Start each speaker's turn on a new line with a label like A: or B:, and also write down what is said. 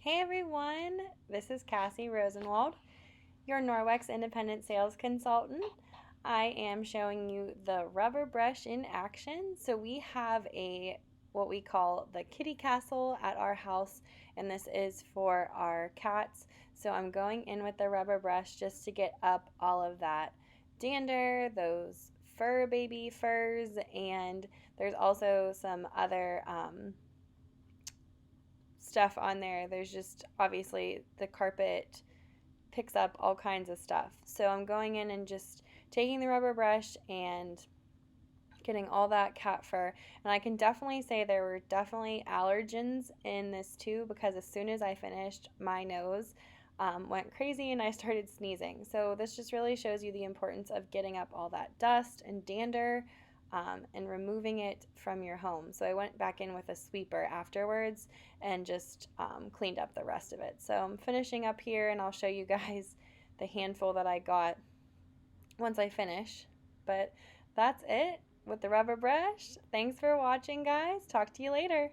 A: Hey everyone, this is Cassie Rosenwald, your Norwex Independent Sales Consultant. I am showing you the rubber brush in action. So we have what we call the kitty castle at our house, and this is for our cats. So I'm going in with the rubber brush just to get up all of that dander, those baby furs, and there's also some other stuff on there. There's just obviously the carpet picks up all kinds of stuff. So I'm going in and just taking the rubber brush and getting all that cat fur. And I can definitely say there were definitely allergens in this too, because as soon as I finished, my nose went crazy and I started sneezing. So this just really shows you the importance of getting up all that dust and dander and removing it from your home. So I went back in with a sweeper afterwards and just cleaned up the rest of it. So I'm finishing up here, and I'll show you guys the handful that I got once I finish. But that's it with the rubber brush. Thanks for watching, guys. Talk to you later.